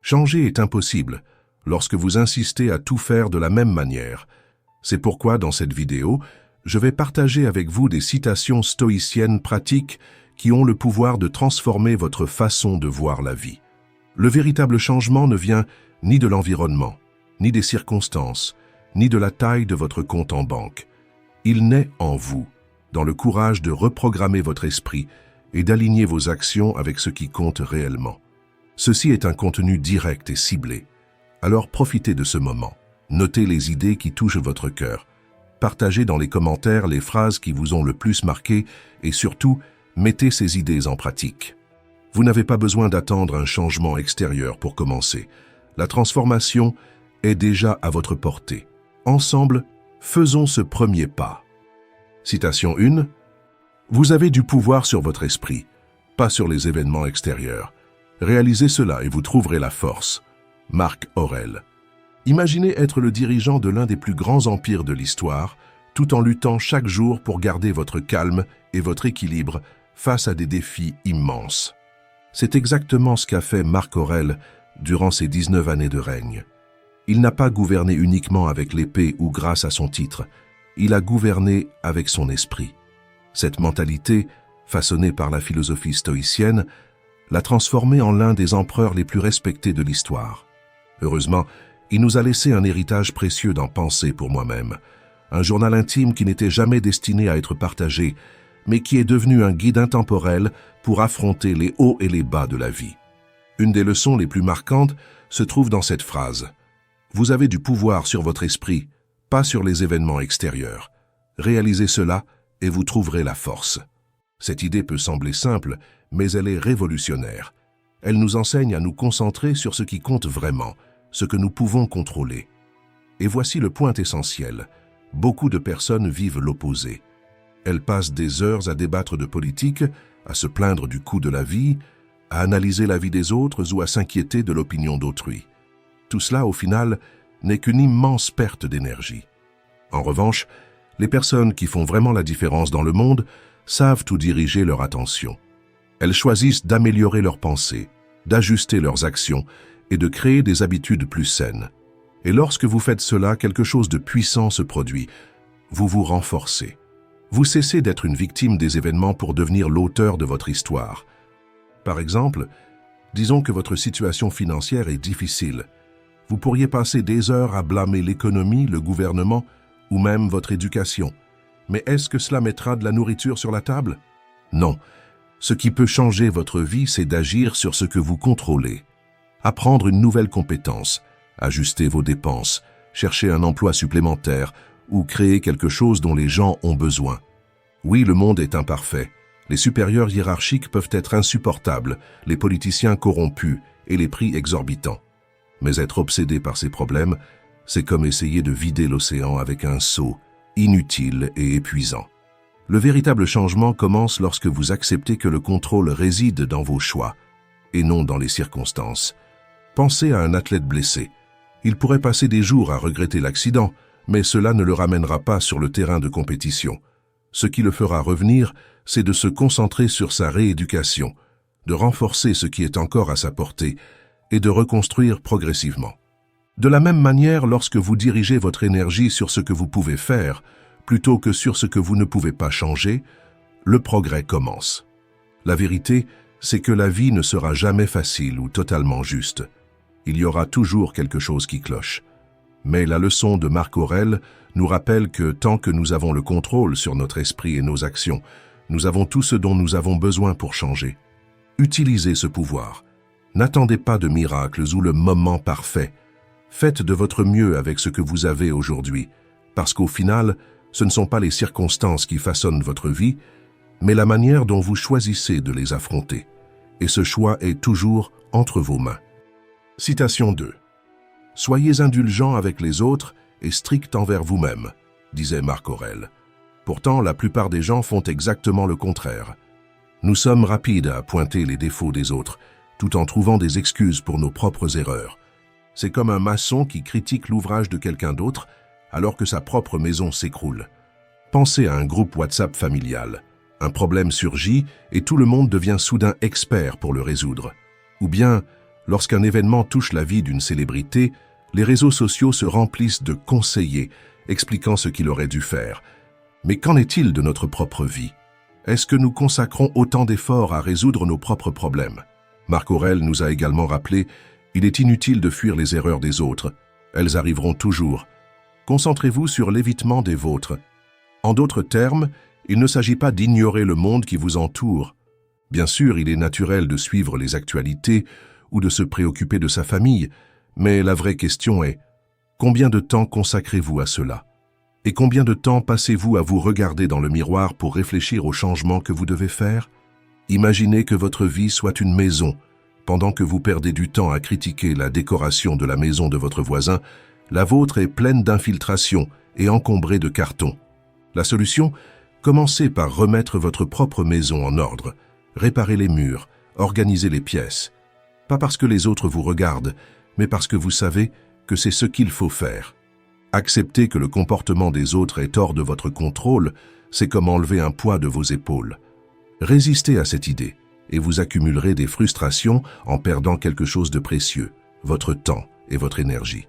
Changer est impossible lorsque vous insistez à tout faire de la même manière. C'est pourquoi, dans cette vidéo, je vais partager avec vous des citations stoïciennes pratiques qui ont le pouvoir de transformer votre façon de voir la vie. Le véritable changement ne vient ni de l'environnement, ni des circonstances, ni de la taille de votre compte en banque. Il naît en vous, dans le courage de reprogrammer votre esprit et d'aligner vos actions avec ce qui compte réellement. Ceci est un contenu direct et ciblé. Alors profitez de ce moment. Notez les idées qui touchent votre cœur. Partagez dans les commentaires les phrases qui vous ont le plus marqué et surtout, mettez ces idées en pratique. Vous n'avez pas besoin d'attendre un changement extérieur pour commencer. La transformation est déjà à votre portée. Ensemble, faisons ce premier pas. Citation 1. Vous avez du pouvoir sur votre esprit, pas sur les événements extérieurs. Réalisez cela et vous trouverez la force. Marc Aurèle. Imaginez être le dirigeant de l'un des plus grands empires de l'histoire, tout en luttant chaque jour pour garder votre calme et votre équilibre face à des défis immenses. C'est exactement ce qu'a fait Marc Aurèle durant ses 19 années de règne. Il n'a pas gouverné uniquement avec l'épée ou grâce à son titre, il a gouverné avec son esprit. Cette mentalité, façonnée par la philosophie stoïcienne, l'a transformé en l'un des empereurs les plus respectés de l'histoire. Heureusement, il nous a laissé un héritage précieux d'en penser pour moi-même, un journal intime qui n'était jamais destiné à être partagé, mais qui est devenu un guide intemporel pour affronter les hauts et les bas de la vie. Une des leçons les plus marquantes se trouve dans cette phrase. Vous avez du pouvoir sur votre esprit, pas sur les événements extérieurs. Réalisez cela et vous trouverez la force. Cette idée peut sembler simple, mais elle est révolutionnaire. Elle nous enseigne à nous concentrer sur ce qui compte vraiment, ce que nous pouvons contrôler. Et voici le point essentiel. Beaucoup de personnes vivent l'opposé. Elles passent des heures à débattre de politique, à se plaindre du coût de la vie, à analyser la vie des autres ou à s'inquiéter de l'opinion d'autrui. Tout cela, au final, n'est qu'une immense perte d'énergie. En revanche, les personnes qui font vraiment la différence dans le monde savent où diriger leur attention. Elles choisissent d'améliorer leurs pensées, d'ajuster leurs actions et de créer des habitudes plus saines. Et lorsque vous faites cela, quelque chose de puissant se produit. Vous vous renforcez. Vous cessez d'être une victime des événements pour devenir l'auteur de votre histoire. Par exemple, disons que votre situation financière est difficile. Vous pourriez passer des heures à blâmer l'économie, le gouvernement ou même votre éducation. Mais est-ce que cela mettra de la nourriture sur la table? Non. Ce qui peut changer votre vie, c'est d'agir sur ce que vous contrôlez. Apprendre une nouvelle compétence, ajuster vos dépenses, chercher un emploi supplémentaire ou créer quelque chose dont les gens ont besoin. Oui, le monde est imparfait. Les supérieurs hiérarchiques peuvent être insupportables, les politiciens corrompus et les prix exorbitants. Mais être obsédé par ces problèmes, c'est comme essayer de vider l'océan avec un seau, inutile et épuisant. Le véritable changement commence lorsque vous acceptez que le contrôle réside dans vos choix, et non dans les circonstances. Pensez à un athlète blessé. Il pourrait passer des jours à regretter l'accident, mais cela ne le ramènera pas sur le terrain de compétition. Ce qui le fera revenir, c'est de se concentrer sur sa rééducation, de renforcer ce qui est encore à sa portée et de reconstruire progressivement. De la même manière, lorsque vous dirigez votre énergie sur ce que vous pouvez faire, plutôt que sur ce que vous ne pouvez pas changer, le progrès commence. La vérité, c'est que la vie ne sera jamais facile ou totalement juste. Il y aura toujours quelque chose qui cloche. Mais la leçon de Marc Aurèle nous rappelle que tant que nous avons le contrôle sur notre esprit et nos actions, nous avons tout ce dont nous avons besoin pour changer. Utilisez ce pouvoir. N'attendez pas de miracles ou le moment parfait. Faites de votre mieux avec ce que vous avez aujourd'hui, parce qu'au final, ce ne sont pas les circonstances qui façonnent votre vie, mais la manière dont vous choisissez de les affronter. Et ce choix est toujours entre vos mains. Citation 2. Soyez indulgents avec les autres et stricts envers vous-même, disait Marc Aurèle. Pourtant, la plupart des gens font exactement le contraire. Nous sommes rapides à pointer les défauts des autres, tout en trouvant des excuses pour nos propres erreurs. C'est comme un maçon qui critique l'ouvrage de quelqu'un d'autre alors que sa propre maison s'écroule. Pensez à un groupe WhatsApp familial. Un problème surgit et tout le monde devient soudain expert pour le résoudre. Ou bien, Lorsqu'un événement touche la vie d'une célébrité, les réseaux sociaux se remplissent de conseillers expliquant ce qu'il aurait dû faire. Mais qu'en est-il de notre propre vie? Est-ce que nous consacrons autant d'efforts à résoudre nos propres problèmes? Marc Aurèle nous a également rappelé « Il est inutile de fuir les erreurs des autres. Elles arriveront toujours. Concentrez-vous sur l'évitement des vôtres. » En d'autres termes, il ne s'agit pas d'ignorer le monde qui vous entoure. Bien sûr, il est naturel de suivre les actualités ou de se préoccuper de sa famille, mais la vraie question est « Combien de temps consacrez-vous à cela ? Et combien de temps passez-vous à vous regarder dans le miroir pour réfléchir aux changements que vous devez faire ? Imaginez que votre vie soit une maison. Pendant que vous perdez du temps à critiquer la décoration de la maison de votre voisin, la vôtre est pleine d'infiltrations et encombrée de cartons. La solution ? Commencez par remettre votre propre maison en ordre, réparer les murs, organiser les pièces. Pas parce que les autres vous regardent, mais parce que vous savez que c'est ce qu'il faut faire. Accepter que le comportement des autres est hors de votre contrôle, c'est comme enlever un poids de vos épaules. Résistez à cette idée, et vous accumulerez des frustrations en perdant quelque chose de précieux, votre temps et votre énergie.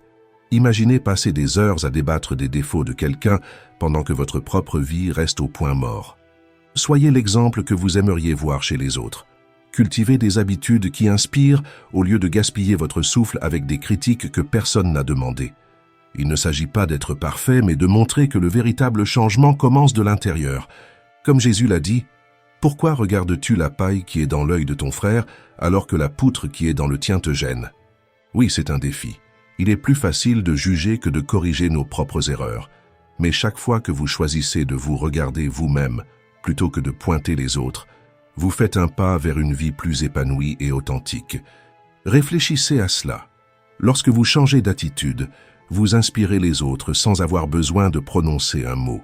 Imaginez passer des heures à débattre des défauts de quelqu'un pendant que votre propre vie reste au point mort. Soyez l'exemple que vous aimeriez voir chez les autres. Cultivez des habitudes qui inspirent au lieu de gaspiller votre souffle avec des critiques que personne n'a demandées. Il ne s'agit pas d'être parfait, mais de montrer que le véritable changement commence de l'intérieur. Comme Jésus l'a dit, « Pourquoi regardes-tu la paille qui est dans l'œil de ton frère, alors que la poutre qui est dans le tien te gêne ?» Oui, c'est un défi. Il est plus facile de juger que de corriger nos propres erreurs. Mais chaque fois que vous choisissez de vous regarder vous-même, plutôt que de pointer les autres, vous faites un pas vers une vie plus épanouie et authentique. Réfléchissez à cela. Lorsque vous changez d'attitude, vous inspirez les autres sans avoir besoin de prononcer un mot.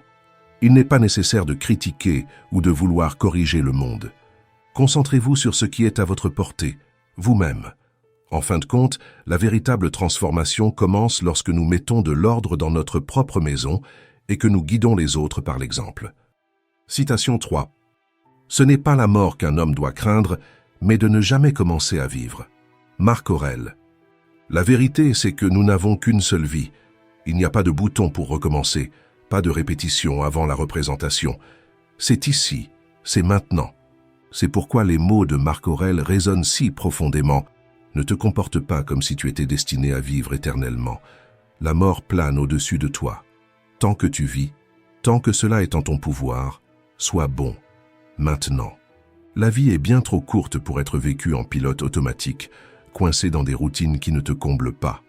Il n'est pas nécessaire de critiquer ou de vouloir corriger le monde. Concentrez-vous sur ce qui est à votre portée, vous-même. En fin de compte, la véritable transformation commence lorsque nous mettons de l'ordre dans notre propre maison et que nous guidons les autres par l'exemple. Citation 3. Ce n'est pas la mort qu'un homme doit craindre, mais de ne jamais commencer à vivre. Marc Aurèle. La vérité, c'est que nous n'avons qu'une seule vie. Il n'y a pas de bouton pour recommencer, pas de répétition avant la représentation. C'est ici, c'est maintenant. C'est pourquoi les mots de Marc Aurèle résonnent si profondément. Ne te comporte pas comme si tu étais destiné à vivre éternellement. La mort plane au-dessus de toi. Tant que tu vis, tant que cela est en ton pouvoir, sois bon, maintenant. La vie est bien trop courte pour être vécue en pilote automatique, coincé dans des routines qui ne te comblent pas.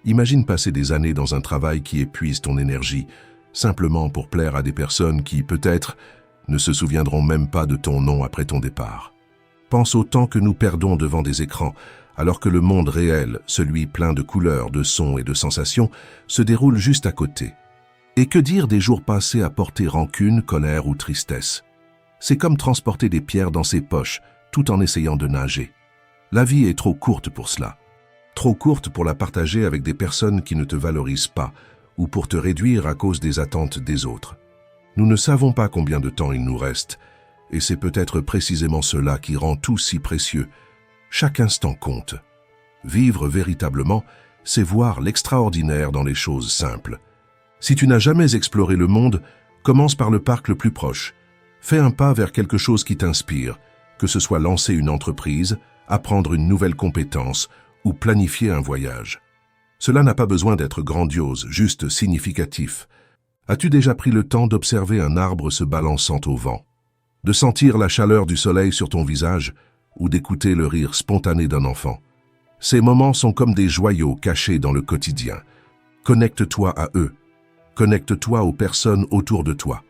Imagine passer des années dans un travail qui épuise ton énergie, simplement pour plaire à des personnes qui, peut-être, ne se souviendront même pas de ton nom après ton départ. Pense au temps que nous perdons devant des écrans, alors que le monde réel, celui plein de couleurs, de sons et de sensations, se déroule juste à côté. Et que dire des jours passés à porter rancune, colère ou tristesse? C'est comme transporter des pierres dans ses poches, tout en essayant de nager. La vie est trop courte pour cela. Trop courte pour la partager avec des personnes qui ne te valorisent pas ou pour te réduire à cause des attentes des autres. Nous ne savons pas combien de temps il nous reste, et c'est peut-être précisément cela qui rend tout si précieux. Chaque instant compte. Vivre véritablement, c'est voir l'extraordinaire dans les choses simples. Si tu n'as jamais exploré le monde, commence par le parc le plus proche. Fais un pas vers quelque chose qui t'inspire, que ce soit lancer une entreprise, apprendre une nouvelle compétence ou planifier un voyage. Cela n'a pas besoin d'être grandiose, juste significatif. As-tu déjà pris le temps d'observer un arbre se balançant au vent, de sentir la chaleur du soleil sur ton visage ou d'écouter le rire spontané d'un enfant? Ces moments sont comme des joyaux cachés dans le quotidien. Connecte-toi à eux. Connecte-toi aux personnes autour de toi.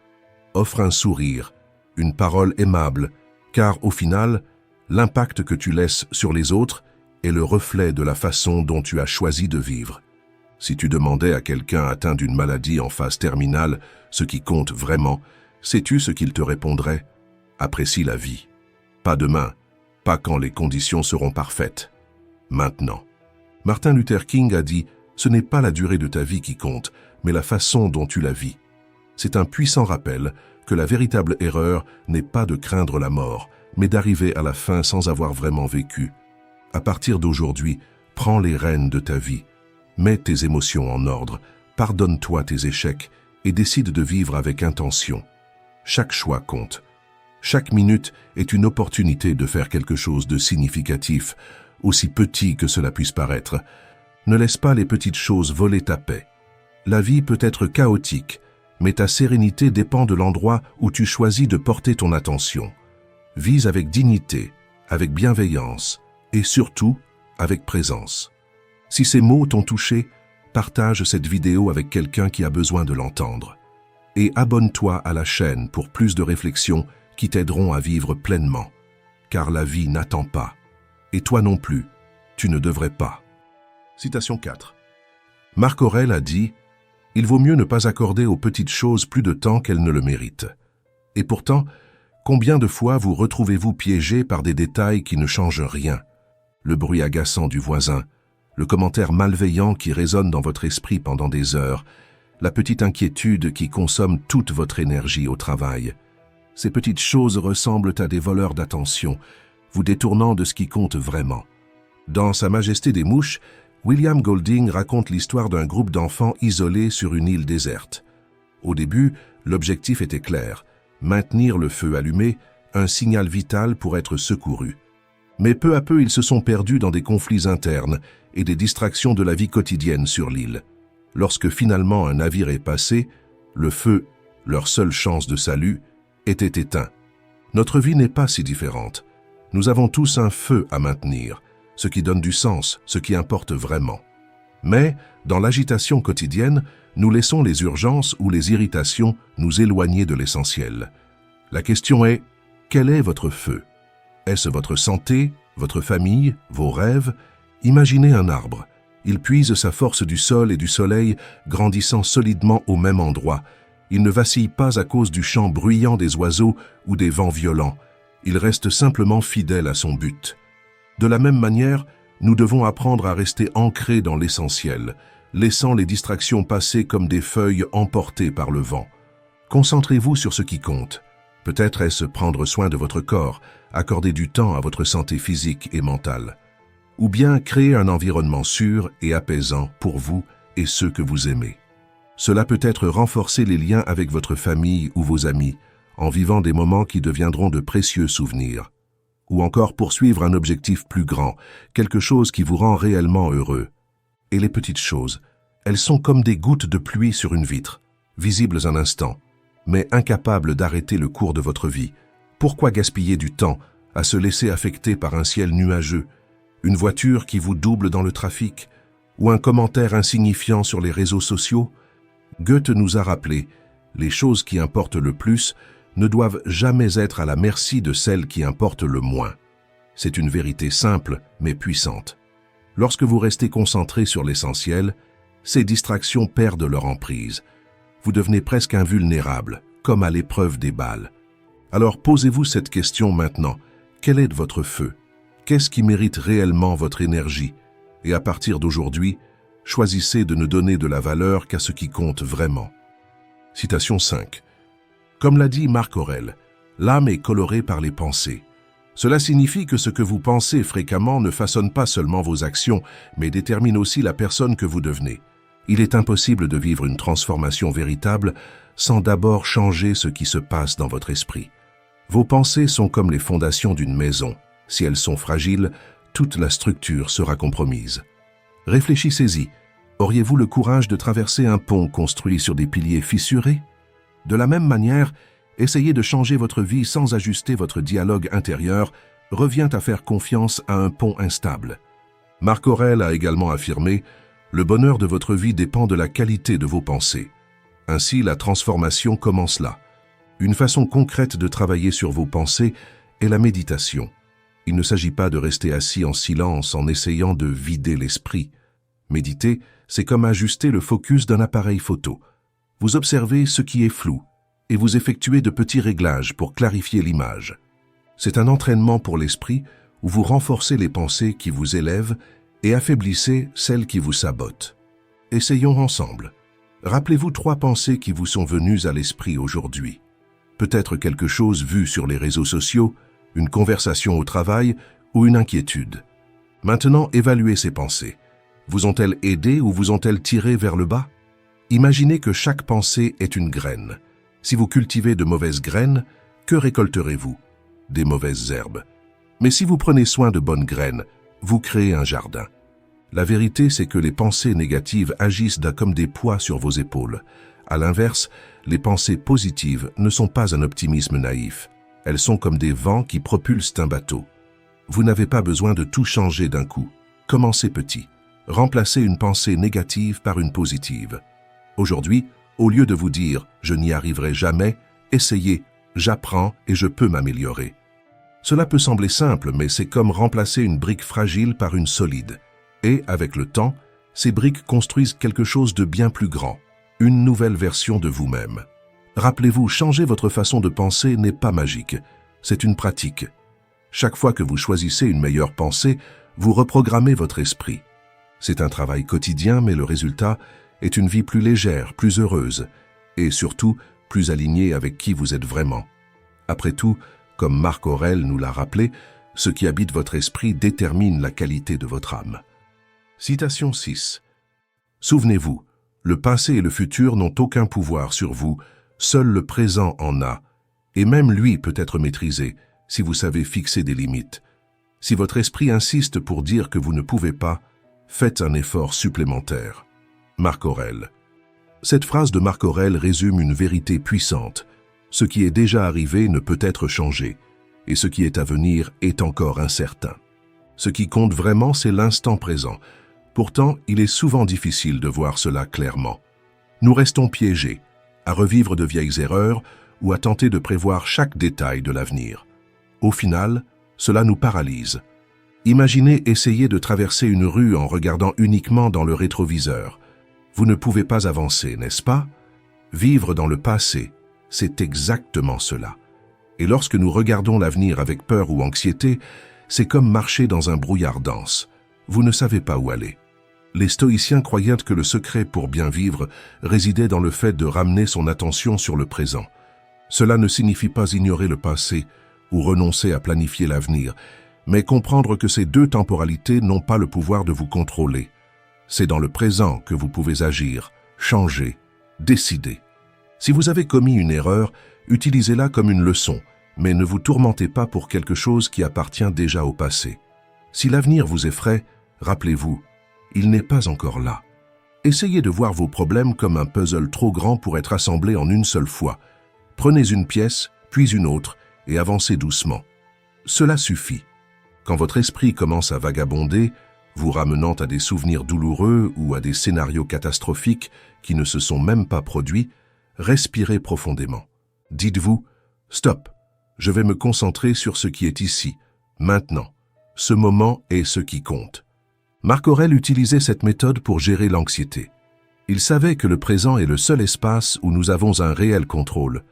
Offre un sourire, une parole aimable, car au final, l'impact que tu laisses sur les autres est le reflet de la façon dont tu as choisi de vivre. Si tu demandais à quelqu'un atteint d'une maladie en phase terminale ce qui compte vraiment, sais-tu ce qu'il te répondrait? Apprécie la vie. Pas demain, pas quand les conditions seront parfaites. Maintenant. Martin Luther King a dit « Ce n'est pas la durée de ta vie qui compte, mais la façon dont tu la vis. » C'est un puissant rappel que la véritable erreur n'est pas de craindre la mort, mais d'arriver à la fin sans avoir vraiment vécu. À partir d'aujourd'hui, prends les rênes de ta vie. Mets tes émotions en ordre, pardonne-toi tes échecs et décide de vivre avec intention. Chaque choix compte. Chaque minute est une opportunité de faire quelque chose de significatif, aussi petit que cela puisse paraître. Ne laisse pas les petites choses voler ta paix. La vie peut être chaotique, mais ta sérénité dépend de l'endroit où tu choisis de porter ton attention. Vise avec dignité, avec bienveillance et surtout avec présence. Si ces mots t'ont touché, partage cette vidéo avec quelqu'un qui a besoin de l'entendre. Et abonne-toi à la chaîne pour plus de réflexions qui t'aideront à vivre pleinement. Car la vie n'attend pas. Et toi non plus, tu ne devrais pas. Citation 4. Marc Aurèle a dit « Il vaut mieux ne pas accorder aux petites choses plus de temps qu'elles ne le méritent. » Et pourtant, combien de fois vous retrouvez-vous piégé par des détails qui ne changent rien? Le bruit agaçant du voisin, le commentaire malveillant qui résonne dans votre esprit pendant des heures, la petite inquiétude qui consomme toute votre énergie au travail. Ces petites choses ressemblent à des voleurs d'attention, vous détournant de ce qui compte vraiment. Dans Sa Majesté des Mouches, William Golding raconte l'histoire d'un groupe d'enfants isolés sur une île déserte. Au début, l'objectif était clair, maintenir le feu allumé, un signal vital pour être secourus. Mais peu à peu, ils se sont perdus dans des conflits internes et des distractions de la vie quotidienne sur l'île. Lorsque finalement un navire est passé, le feu, leur seule chance de salut, était éteint. Notre vie n'est pas si différente. Nous avons tous un feu à maintenir, ce qui donne du sens, ce qui importe vraiment. Mais, dans l'agitation quotidienne, nous laissons les urgences ou les irritations nous éloigner de l'essentiel. La question est, quel est votre feu? Est-ce votre santé, votre famille, vos rêves? Imaginez un arbre. Il puise sa force du sol et du soleil, grandissant solidement au même endroit. Il ne vacille pas à cause du chant bruyant des oiseaux ou des vents violents. Il reste simplement fidèle à son but. De la même manière, nous devons apprendre à rester ancrés dans l'essentiel, laissant les distractions passer comme des feuilles emportées par le vent. Concentrez-vous sur ce qui compte. Peut-être est-ce prendre soin de votre corps, accorder du temps à votre santé physique et mentale. Ou bien créer un environnement sûr et apaisant pour vous et ceux que vous aimez. Cela peut être renforcer les liens avec votre famille ou vos amis, en vivant des moments qui deviendront de précieux souvenirs. Ou encore poursuivre un objectif plus grand, quelque chose qui vous rend réellement heureux. Et les petites choses, elles sont comme des gouttes de pluie sur une vitre, visibles un instant, mais incapables d'arrêter le cours de votre vie. Pourquoi gaspiller du temps à se laisser affecter par un ciel nuageux, une voiture qui vous double dans le trafic, ou un commentaire insignifiant sur les réseaux sociaux? Goethe nous a rappelé, les choses qui importent le plus ne doivent jamais être à la merci de celles qui importent le moins. C'est une vérité simple, mais puissante. Lorsque vous restez concentré sur l'essentiel, ces distractions perdent leur emprise. Vous devenez presque invulnérable, comme à l'épreuve des balles. Alors posez-vous cette question maintenant. Quel est votre feu? Qu'est-ce qui mérite réellement votre énergie? Et à partir d'aujourd'hui, choisissez de ne donner de la valeur qu'à ce qui compte vraiment. Citation 5. Comme l'a dit Marc Aurèle, l'âme est colorée par les pensées. Cela signifie que ce que vous pensez fréquemment ne façonne pas seulement vos actions, mais détermine aussi la personne que vous devenez. Il est impossible de vivre une transformation véritable sans d'abord changer ce qui se passe dans votre esprit. Vos pensées sont comme les fondations d'une maison. Si elles sont fragiles, toute la structure sera compromise. Réfléchissez-y. Auriez-vous le courage de traverser un pont construit sur des piliers fissurés? De la même manière, essayer de changer votre vie sans ajuster votre dialogue intérieur revient à faire confiance à un pont instable. Marc Aurèle a également affirmé « Le bonheur de votre vie dépend de la qualité de vos pensées ». Ainsi, la transformation commence là. Une façon concrète de travailler sur vos pensées est la méditation. Il ne s'agit pas de rester assis en silence en essayant de vider l'esprit. Méditer, c'est comme ajuster le focus d'un appareil photo. Vous observez ce qui est flou et vous effectuez de petits réglages pour clarifier l'image. C'est un entraînement pour l'esprit où vous renforcez les pensées qui vous élèvent et affaiblissez celles qui vous sabotent. Essayons ensemble. Rappelez-vous 3 pensées qui vous sont venues à l'esprit aujourd'hui. Peut-être quelque chose vu sur les réseaux sociaux, une conversation au travail ou une inquiétude. Maintenant, évaluez ces pensées. Vous ont-elles aidé ou vous ont-elles tiré vers le bas? Imaginez que chaque pensée est une graine. Si vous cultivez de mauvaises graines, que récolterez-vous? Des mauvaises herbes. Mais si vous prenez soin de bonnes graines, vous créez un jardin. La vérité, c'est que les pensées négatives agissent comme des poids sur vos épaules. À l'inverse, les pensées positives ne sont pas un optimisme naïf. Elles sont comme des vents qui propulsent un bateau. Vous n'avez pas besoin de tout changer d'un coup. Commencez petit. Remplacez une pensée négative par une positive. Aujourd'hui, au lieu de vous dire « je n'y arriverai jamais », essayez « j'apprends et je peux m'améliorer ». Cela peut sembler simple, mais c'est comme remplacer une brique fragile par une solide. Et, avec le temps, ces briques construisent quelque chose de bien plus grand, une nouvelle version de vous-même. Rappelez-vous, changer votre façon de penser n'est pas magique, c'est une pratique. Chaque fois que vous choisissez une meilleure pensée, vous reprogrammez votre esprit. C'est un travail quotidien, mais le résultat est une vie plus légère, plus heureuse, et surtout plus alignée avec qui vous êtes vraiment. Après tout, comme Marc Aurèle nous l'a rappelé, ce qui habite votre esprit détermine la qualité de votre âme. Citation 6. Souvenez-vous, le passé et le futur n'ont aucun pouvoir sur vous, seul le présent en a, et même lui peut être maîtrisé si vous savez fixer des limites. Si votre esprit insiste pour dire que vous ne pouvez pas, faites un effort supplémentaire. Marc Aurèle. Cette phrase de Marc Aurèle résume une vérité puissante. Ce qui est déjà arrivé ne peut être changé, et ce qui est à venir est encore incertain. Ce qui compte vraiment, c'est l'instant présent. Pourtant, il est souvent difficile de voir cela clairement. Nous restons piégés, à revivre de vieilles erreurs ou à tenter de prévoir chaque détail de l'avenir. Au final, cela nous paralyse. Imaginez essayer de traverser une rue en regardant uniquement dans le rétroviseur. Vous ne pouvez pas avancer, n'est-ce pas? Vivre dans le passé, c'est exactement cela. Et lorsque nous regardons l'avenir avec peur ou anxiété, c'est comme marcher dans un brouillard dense. Vous ne savez pas où aller. Les stoïciens croyaient que le secret pour bien vivre résidait dans le fait de ramener son attention sur le présent. Cela ne signifie pas ignorer le passé ou renoncer à planifier l'avenir, mais comprendre que ces deux temporalités n'ont pas le pouvoir de vous contrôler. C'est dans le présent que vous pouvez agir, changer, décider. Si vous avez commis une erreur, utilisez-la comme une leçon, mais ne vous tourmentez pas pour quelque chose qui appartient déjà au passé. Si l'avenir vous effraie, rappelez-vous, il n'est pas encore là. Essayez de voir vos problèmes comme un puzzle trop grand pour être assemblé en une seule fois. Prenez une pièce, puis une autre, et avancez doucement. Cela suffit. Quand votre esprit commence à vagabonder, vous ramenant à des souvenirs douloureux ou à des scénarios catastrophiques qui ne se sont même pas produits, respirez profondément. Dites-vous « Stop, je vais me concentrer sur ce qui est ici, maintenant. Ce moment est ce qui compte. » Marc Aurèle utilisait cette méthode pour gérer l'anxiété. Il savait que le présent est le seul espace où nous avons un réel contrôle.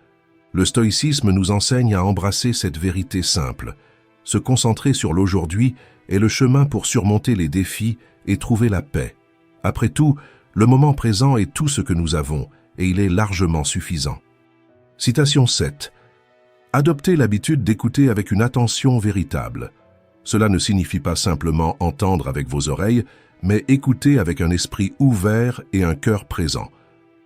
Le stoïcisme nous enseigne à embrasser cette vérité simple. Se concentrer sur l'aujourd'hui est le chemin pour surmonter les défis et trouver la paix. Après tout, le moment présent est tout ce que nous avons, et il est largement suffisant. Citation 7. Adoptez l'habitude d'écouter avec une attention véritable. Cela ne signifie pas simplement entendre avec vos oreilles, mais écouter avec un esprit ouvert et un cœur présent.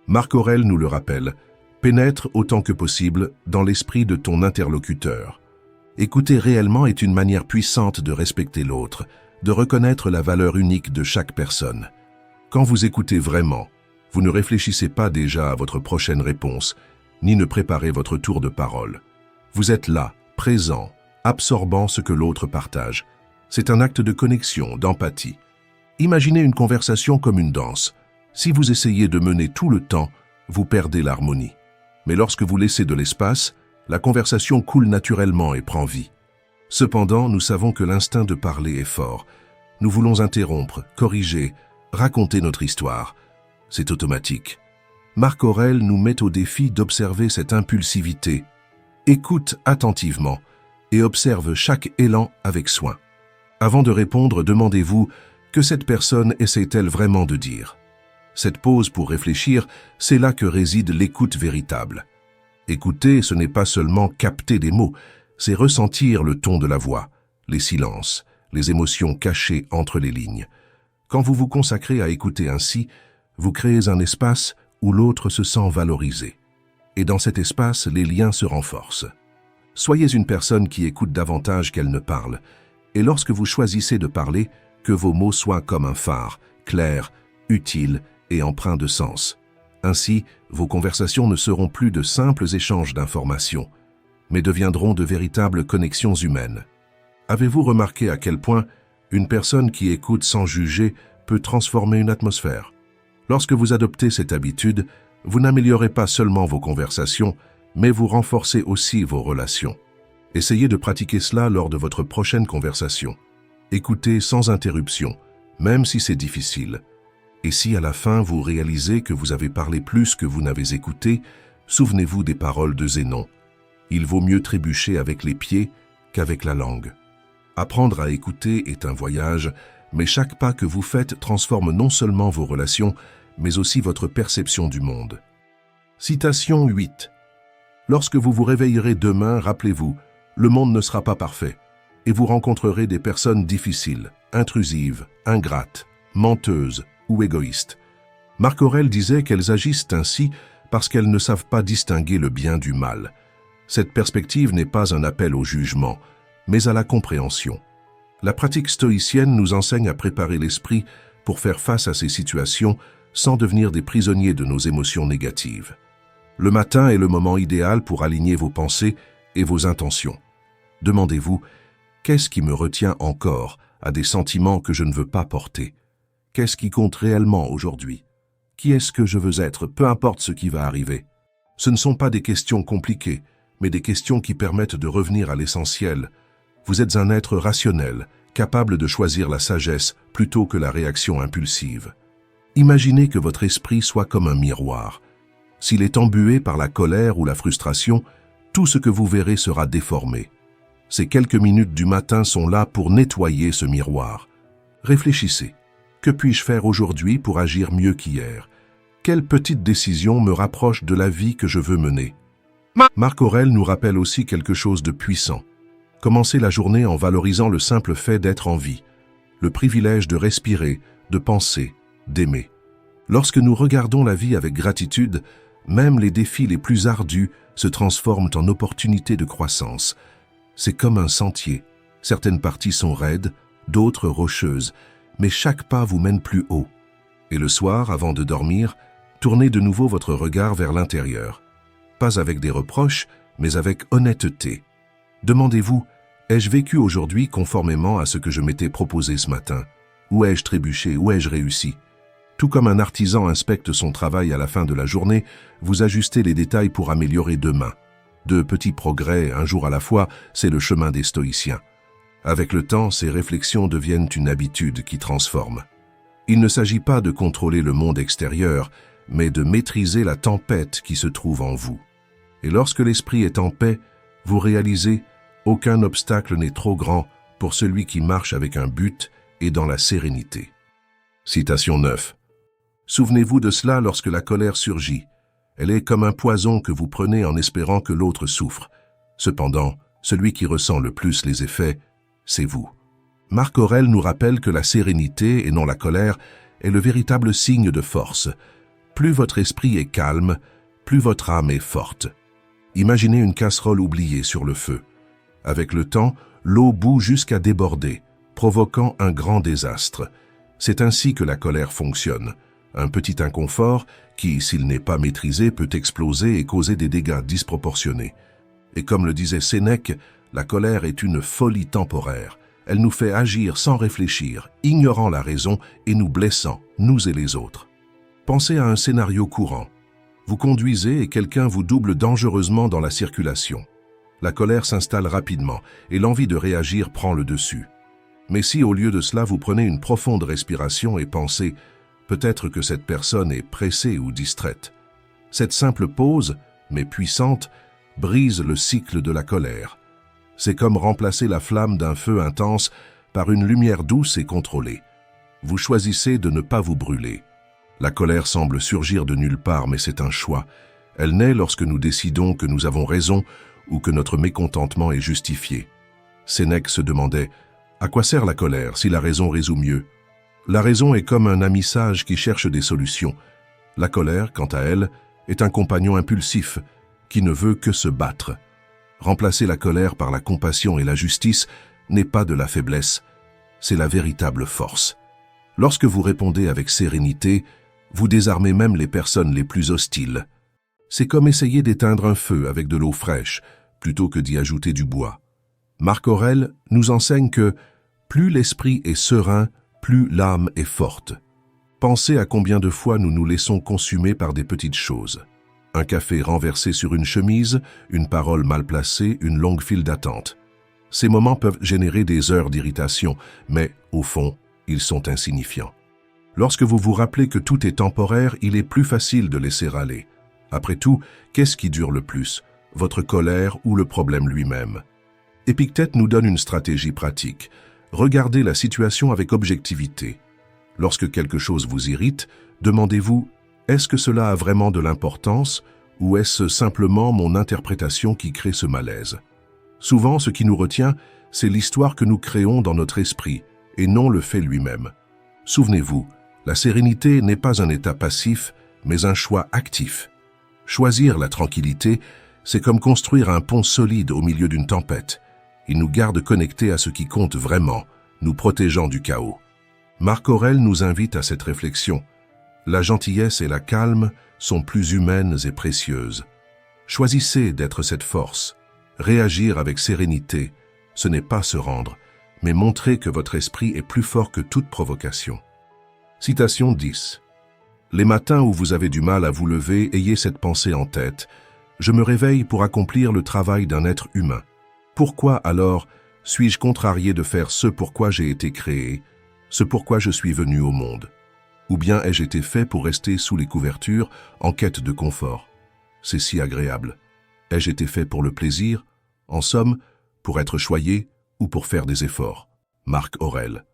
Marc Aurèle nous le rappelle, pénètre autant que possible dans l'esprit de ton interlocuteur. Écouter réellement est une manière puissante de respecter l'autre, de reconnaître la valeur unique de chaque personne. Quand vous écoutez vraiment, vous ne réfléchissez pas déjà à votre prochaine réponse, ni ne préparez votre tour de parole. Vous êtes là, présent, absorbant ce que l'autre partage. C'est un acte de connexion, d'empathie. Imaginez une conversation comme une danse. Si vous essayez de mener tout le temps, vous perdez l'harmonie. Mais lorsque vous laissez de l'espace, la conversation coule naturellement et prend vie. Cependant, nous savons que l'instinct de parler est fort. Nous voulons interrompre, corriger, raconter notre histoire. C'est automatique. Marc Aurèle nous met au défi d'observer cette impulsivité. Écoute attentivement et observe chaque élan avec soin. Avant de répondre, demandez-vous que cette personne essaie-t-elle vraiment de dire. Cette pause pour réfléchir, c'est là que réside l'écoute véritable. Écouter, ce n'est pas seulement capter des mots, c'est ressentir le ton de la voix, les silences, les émotions cachées entre les lignes. Quand vous vous consacrez à écouter ainsi, vous créez un espace où l'autre se sent valorisé. Et dans cet espace, les liens se renforcent. Soyez une personne qui écoute davantage qu'elle ne parle. Et lorsque vous choisissez de parler, que vos mots soient comme un phare, clairs, utiles et empreints de sens. Ainsi, vos conversations ne seront plus de simples échanges d'informations, mais deviendront de véritables connexions humaines. Avez-vous remarqué à quel point une personne qui écoute sans juger peut transformer une atmosphère? Lorsque vous adoptez cette habitude, vous n'améliorez pas seulement vos conversations, mais vous renforcez aussi vos relations. Essayez de pratiquer cela lors de votre prochaine conversation. Écoutez sans interruption, même si c'est difficile. Et si à la fin vous réalisez que vous avez parlé plus que vous n'avez écouté, souvenez-vous des paroles de Zénon. Il vaut mieux trébucher avec les pieds qu'avec la langue. Apprendre à écouter est un voyage, mais chaque pas que vous faites transforme non seulement vos relations, mais aussi votre perception du monde. Citation 8. Lorsque vous vous réveillerez demain, rappelez-vous, le monde ne sera pas parfait, et vous rencontrerez des personnes difficiles, intrusives, ingrates, menteuses ou égoïstes. Marc Aurèle disait qu'elles agissent ainsi parce qu'elles ne savent pas distinguer le bien du mal. Cette perspective n'est pas un appel au jugement, mais à la compréhension. La pratique stoïcienne nous enseigne à préparer l'esprit pour faire face à ces situations sans devenir des prisonniers de nos émotions négatives. Le matin est le moment idéal pour aligner vos pensées et vos intentions. Demandez-vous, qu'est-ce qui me retient encore à des sentiments que je ne veux pas porter? Qu'est-ce qui compte réellement aujourd'hui? Qui est-ce que je veux être, peu importe ce qui va arriver? Ce ne sont pas des questions compliquées, mais des questions qui permettent de revenir à l'essentiel. Vous êtes un être rationnel, capable de choisir la sagesse plutôt que la réaction impulsive. Imaginez que votre esprit soit comme un miroir. S'il est embué par la colère ou la frustration, tout ce que vous verrez sera déformé. Ces quelques minutes du matin sont là pour nettoyer ce miroir. Réfléchissez. Que puis-je faire aujourd'hui pour agir mieux qu'hier? Quelle petite décision me rapproche de la vie que je veux mener? Marc Aurèle nous rappelle aussi quelque chose de puissant. Commencez la journée en valorisant le simple fait d'être en vie, le privilège de respirer, de penser, d'aimer. Lorsque nous regardons la vie avec gratitude, même les défis les plus ardus se transforment en opportunités de croissance. C'est comme un sentier. Certaines parties sont raides, d'autres rocheuses, mais chaque pas vous mène plus haut. Et le soir, avant de dormir, tournez de nouveau votre regard vers l'intérieur. Pas avec des reproches, mais avec honnêteté. Demandez-vous, ai-je vécu aujourd'hui conformément à ce que je m'étais proposé ce matin? Où ai-je trébuché? Où ai-je réussi? Tout comme un artisan inspecte son travail à la fin de la journée, vous ajustez les détails pour améliorer demain. De petits progrès, un jour à la fois, c'est le chemin des stoïciens. Avec le temps, ces réflexions deviennent une habitude qui transforme. Il ne s'agit pas de contrôler le monde extérieur, mais de maîtriser la tempête qui se trouve en vous. Et lorsque l'esprit est en paix, vous réalisez aucun obstacle n'est trop grand pour celui qui marche avec un but et dans la sérénité. Citation 9. Souvenez-vous de cela lorsque la colère surgit. Elle est comme un poison que vous prenez en espérant que l'autre souffre. Cependant, celui qui ressent le plus les effets, c'est vous. Marc Aurèle nous rappelle que la sérénité, et non la colère, est le véritable signe de force. Plus votre esprit est calme, plus votre âme est forte. Imaginez une casserole oubliée sur le feu. Avec le temps, l'eau bout jusqu'à déborder, provoquant un grand désastre. C'est ainsi que la colère fonctionne. Un petit inconfort qui, s'il n'est pas maîtrisé, peut exploser et causer des dégâts disproportionnés. Et comme le disait Sénèque, la colère est une folie temporaire. Elle nous fait agir sans réfléchir, ignorant la raison et nous blessant, nous et les autres. Pensez à un scénario courant. Vous conduisez et quelqu'un vous double dangereusement dans la circulation. La colère s'installe rapidement et l'envie de réagir prend le dessus. Mais si au lieu de cela vous prenez une profonde respiration et pensez « peut-être que cette personne est pressée ou distraite », cette simple pause, mais puissante, brise le cycle de la colère. C'est comme remplacer la flamme d'un feu intense par une lumière douce et contrôlée. Vous choisissez de ne pas vous brûler. La colère semble surgir de nulle part, mais c'est un choix. Elle naît lorsque nous décidons que nous avons raison ou que notre mécontentement est justifié. Sénèque se demandait À quoi sert la colère si la raison résout mieux? La raison est comme un ami sage qui cherche des solutions. La colère, quant à elle, est un compagnon impulsif qui ne veut que se battre. Remplacer la colère par la compassion et la justice n'est pas de la faiblesse, c'est la véritable force. Lorsque vous répondez avec sérénité, vous désarmez même les personnes les plus hostiles. C'est comme essayer d'éteindre un feu avec de l'eau fraîche, plutôt que d'y ajouter du bois. Marc Aurèle nous enseigne que plus l'esprit est serein, plus l'âme est forte. Pensez à combien de fois nous nous laissons consumer par des petites choses. Un café renversé sur une chemise, une parole mal placée, une longue file d'attente. Ces moments peuvent générer des heures d'irritation, mais, au fond, ils sont insignifiants. Lorsque vous vous rappelez que tout est temporaire, il est plus facile de laisser aller. Après tout, qu'est-ce qui dure le plus, votre colère ou le problème lui-même? Épictète nous donne une stratégie pratique. Regardez la situation avec objectivité. Lorsque quelque chose vous irrite, demandez-vous, est-ce que cela a vraiment de l'importance ou est-ce simplement mon interprétation qui crée ce malaise? Souvent, ce qui nous retient, c'est l'histoire que nous créons dans notre esprit et non le fait lui-même. Souvenez-vous, la sérénité n'est pas un état passif, mais un choix actif. Choisir la tranquillité, c'est comme construire un pont solide au milieu d'une tempête. Il nous garde connectés à ce qui compte vraiment, nous protégeant du chaos. Marc Aurèle nous invite à cette réflexion. La gentillesse et la calme sont plus humaines et précieuses. Choisissez d'être cette force. Réagir avec sérénité, ce n'est pas se rendre, mais montrer que votre esprit est plus fort que toute provocation. Citation 10. Les matins où vous avez du mal à vous lever, ayez cette pensée en tête. Je me réveille pour accomplir le travail d'un être humain. Pourquoi alors suis-je contrarié de faire ce pourquoi j'ai été créé, ce pourquoi je suis venu au monde? Ou bien ai-je été fait pour rester sous les couvertures en quête de confort? C'est si agréable. Ai-je été fait pour le plaisir, en somme, pour être choyé ou pour faire des efforts? Marc Aurèle.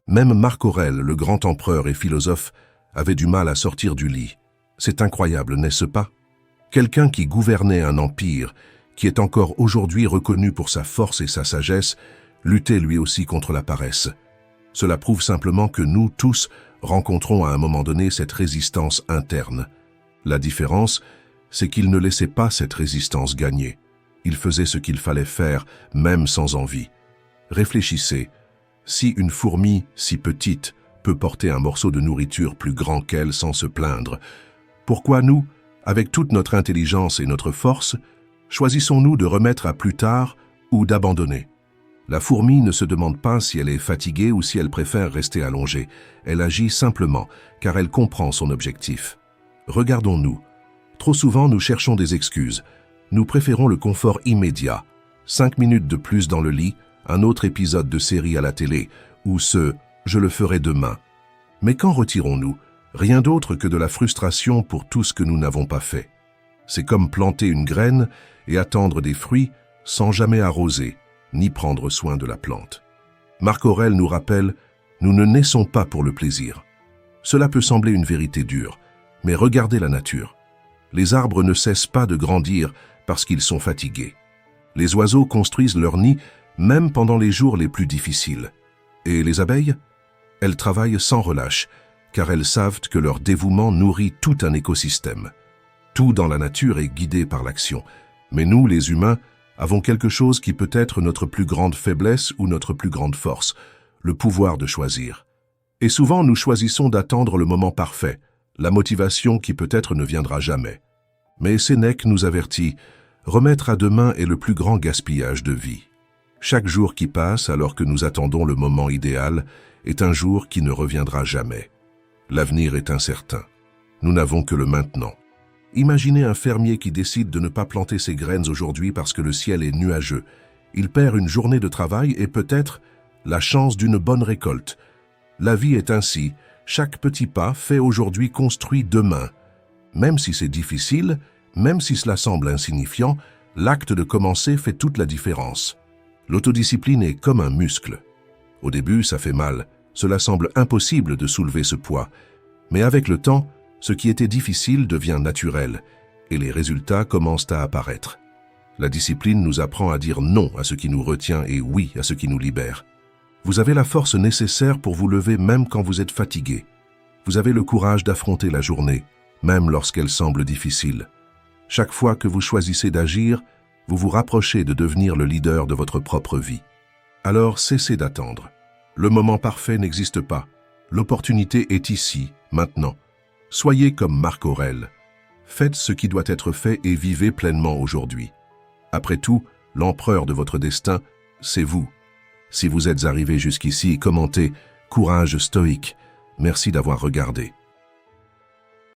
Même Marc Aurèle, le grand empereur et philosophe, avait du mal à sortir du lit. C'est incroyable, n'est-ce pas? Quelqu'un qui gouvernait un empire, qui est encore aujourd'hui reconnu pour sa force et sa sagesse, luttait lui aussi contre la paresse. Cela prouve simplement que nous, tous, rencontrons à un moment donné cette résistance interne. La différence, c'est qu'il ne laissait pas cette résistance gagner. Il faisait ce qu'il fallait faire, même sans envie. Réfléchissez, si une fourmi si petite peut porter un morceau de nourriture plus grand qu'elle sans se plaindre, pourquoi nous, avec toute notre intelligence et notre force, choisissons-nous de remettre à plus tard ou d'abandonner? La fourmi ne se demande pas si elle est fatiguée ou si elle préfère rester allongée. Elle agit simplement, car elle comprend son objectif. Regardons-nous. Trop souvent, nous cherchons des excuses. Nous préférons le confort immédiat. 5 minutes de plus dans le lit, un autre épisode de série à la télé, ou ce « je le ferai demain ». Mais qu'en retirons-nous? Rien d'autre que de la frustration pour tout ce que nous n'avons pas fait. C'est comme planter une graine et attendre des fruits sans jamais arroser, ni prendre soin de la plante. Marc Aurèle nous rappelle, nous ne naissons pas pour le plaisir. Cela peut sembler une vérité dure, mais regardez la nature. Les arbres ne cessent pas de grandir parce qu'ils sont fatigués. Les oiseaux construisent leur nid même pendant les jours les plus difficiles. Et les abeilles? Elles travaillent sans relâche, car elles savent que leur dévouement nourrit tout un écosystème. Tout dans la nature est guidé par l'action, mais nous, les humains, avons quelque chose qui peut être notre plus grande faiblesse ou notre plus grande force, le pouvoir de choisir. Et souvent, nous choisissons d'attendre le moment parfait, la motivation qui peut-être ne viendra jamais. Mais Sénèque nous avertit, remettre à demain est le plus grand gaspillage de vie. Chaque jour qui passe alors que nous attendons le moment idéal est un jour qui ne reviendra jamais. L'avenir est incertain. Nous n'avons que le maintenant. Imaginez un fermier qui décide de ne pas planter ses graines aujourd'hui parce que le ciel est nuageux. Il perd une journée de travail et peut-être la chance d'une bonne récolte. La vie est ainsi. Chaque petit pas fait aujourd'hui construit demain. Même si c'est difficile, même si cela semble insignifiant, l'acte de commencer fait toute la différence. L'autodiscipline est comme un muscle. Au début, ça fait mal. Cela semble impossible de soulever ce poids. Mais avec le temps, ce qui était difficile devient naturel et les résultats commencent à apparaître. La discipline nous apprend à dire non à ce qui nous retient et oui à ce qui nous libère. Vous avez la force nécessaire pour vous lever même quand vous êtes fatigué. Vous avez le courage d'affronter la journée, même lorsqu'elle semble difficile. Chaque fois que vous choisissez d'agir, vous vous rapprochez de devenir le leader de votre propre vie. Alors cessez d'attendre. Le moment parfait n'existe pas. L'opportunité est ici, maintenant. Soyez comme Marc Aurèle. Faites ce qui doit être fait et vivez pleinement aujourd'hui. Après tout, l'empereur de votre destin, c'est vous. Si vous êtes arrivé jusqu'ici, commentez « Courage stoïque ». Merci d'avoir regardé.